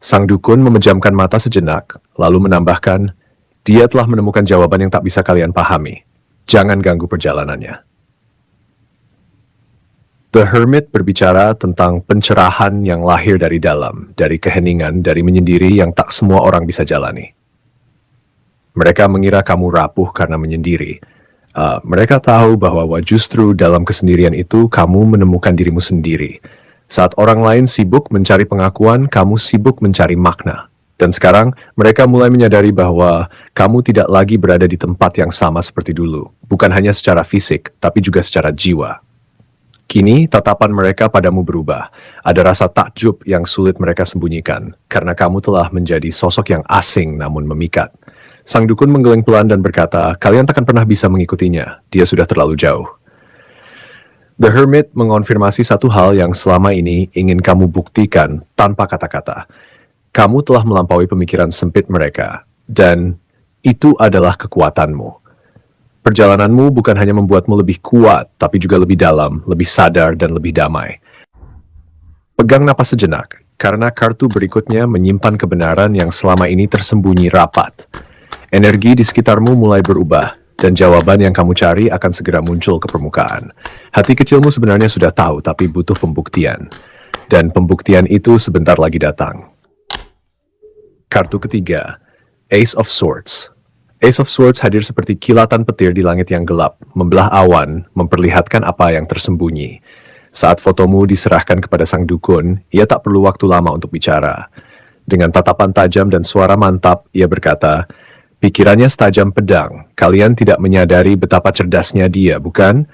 Sang dukun memejamkan mata sejenak, lalu menambahkan, dia telah menemukan jawaban yang tak bisa kalian pahami. Jangan ganggu perjalanannya. The Hermit berbicara tentang pencerahan yang lahir dari dalam, dari keheningan, dari menyendiri yang tak semua orang bisa jalani. Mereka mengira kamu rapuh karena menyendiri. Mereka tahu bahwa justru dalam kesendirian itu kamu menemukan dirimu sendiri. Saat orang lain sibuk mencari pengakuan, kamu sibuk mencari makna. Dan sekarang mereka mulai menyadari bahwa kamu tidak lagi berada di tempat yang sama seperti dulu. Bukan hanya secara fisik, tapi juga secara jiwa. Kini tatapan mereka padamu berubah. Ada rasa takjub yang sulit mereka sembunyikan, karena kamu telah menjadi sosok yang asing namun memikat. Sang dukun menggeleng pelan dan berkata, kalian takkan pernah bisa mengikutinya, dia sudah terlalu jauh. The Hermit mengonfirmasi satu hal yang selama ini ingin kamu buktikan tanpa kata-kata. Kamu telah melampaui pemikiran sempit mereka, dan itu adalah kekuatanmu. Perjalananmu bukan hanya membuatmu lebih kuat, tapi juga lebih dalam, lebih sadar, dan lebih damai. Pegang napas sejenak, karena kartu berikutnya menyimpan kebenaran yang selama ini tersembunyi rapat. Energi di sekitarmu mulai berubah, dan jawaban yang kamu cari akan segera muncul ke permukaan. Hati kecilmu sebenarnya sudah tahu, tapi butuh pembuktian. Dan pembuktian itu sebentar lagi datang. Kartu ketiga, Ace of Swords. Ace of Swords hadir seperti kilatan petir di langit yang gelap, membelah awan, memperlihatkan apa yang tersembunyi. Saat fotomu diserahkan kepada sang dukun, ia tak perlu waktu lama untuk bicara. Dengan tatapan tajam dan suara mantap, ia berkata, pikirannya setajam pedang, kalian tidak menyadari betapa cerdasnya dia, bukan?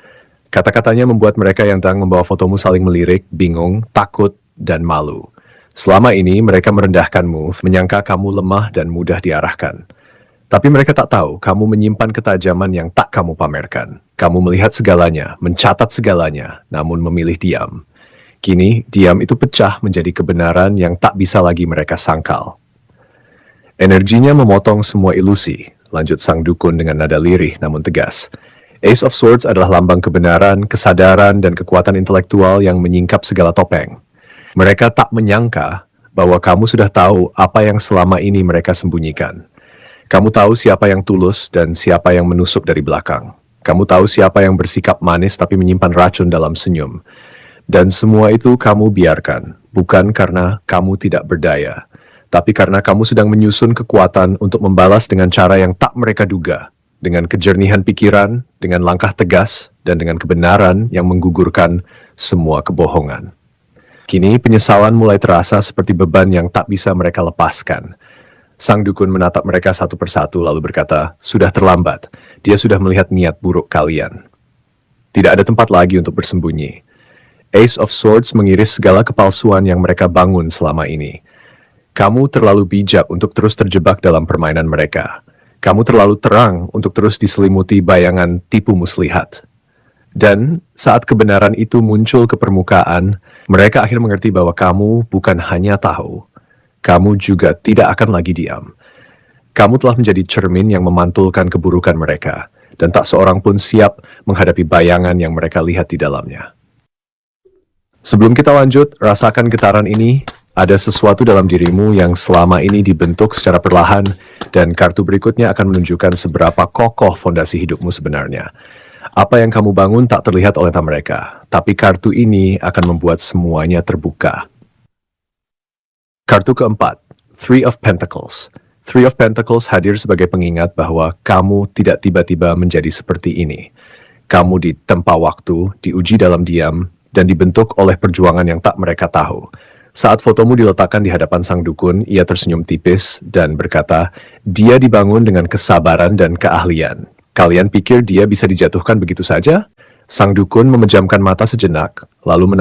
Kata-katanya membuat mereka yang sedang membawa fotomu saling melirik, bingung, takut, dan malu. Selama ini mereka merendahkanmu, menyangka kamu lemah dan mudah diarahkan. Tapi mereka tak tahu kamu menyimpan ketajaman yang tak kamu pamerkan. Kamu melihat segalanya, mencatat segalanya, namun memilih diam. Kini, diam itu pecah menjadi kebenaran yang tak bisa lagi mereka sangkal. Energinya memotong semua ilusi, lanjut sang dukun dengan nada lirih namun tegas. Ace of Swords adalah lambang kebenaran, kesadaran, dan kekuatan intelektual yang menyingkap segala topeng. Mereka tak menyangka bahwa kamu sudah tahu apa yang selama ini mereka sembunyikan. Kamu tahu siapa yang tulus dan siapa yang menusuk dari belakang. Kamu tahu siapa yang bersikap manis tapi menyimpan racun dalam senyum. Dan semua itu kamu biarkan, bukan karena kamu tidak berdaya, tapi karena kamu sedang menyusun kekuatan untuk membalas dengan cara yang tak mereka duga, dengan kejernihan pikiran, dengan langkah tegas, dan dengan kebenaran yang menggugurkan semua kebohongan. Kini penyesalan mulai terasa seperti beban yang tak bisa mereka lepaskan. Sang dukun menatap mereka satu persatu lalu berkata, sudah terlambat, dia sudah melihat niat buruk kalian. Tidak ada tempat lagi untuk bersembunyi. Ace of Swords mengiris segala kepalsuan yang mereka bangun selama ini. Kamu terlalu bijak untuk terus terjebak dalam permainan mereka. Kamu terlalu terang untuk terus diselimuti bayangan tipu muslihat. Dan saat kebenaran itu muncul ke permukaan, mereka akhirnya mengerti bahwa kamu bukan hanya tahu, kamu juga tidak akan lagi diam. Kamu telah menjadi cermin yang memantulkan keburukan mereka, dan tak seorang pun siap menghadapi bayangan yang mereka lihat di dalamnya. Sebelum kita lanjut, rasakan getaran ini. Ada sesuatu dalam dirimu yang selama ini dibentuk secara perlahan, dan kartu berikutnya akan menunjukkan seberapa kokoh fondasi hidupmu sebenarnya. Apa yang kamu bangun tak terlihat oleh mereka, tapi kartu ini akan membuat semuanya terbuka. Kartu keempat, Three of Pentacles. Three of Pentacles hadir sebagai pengingat bahwa kamu tidak tiba-tiba menjadi seperti ini. Kamu ditempa waktu, diuji dalam diam, dan dibentuk oleh perjuangan yang tak mereka tahu. Saat fotomu diletakkan di hadapan sang dukun, ia tersenyum tipis dan berkata, dia dibangun dengan kesabaran dan keahlian. Kalian pikir dia bisa dijatuhkan begitu saja? Sang dukun memejamkan mata sejenak, lalu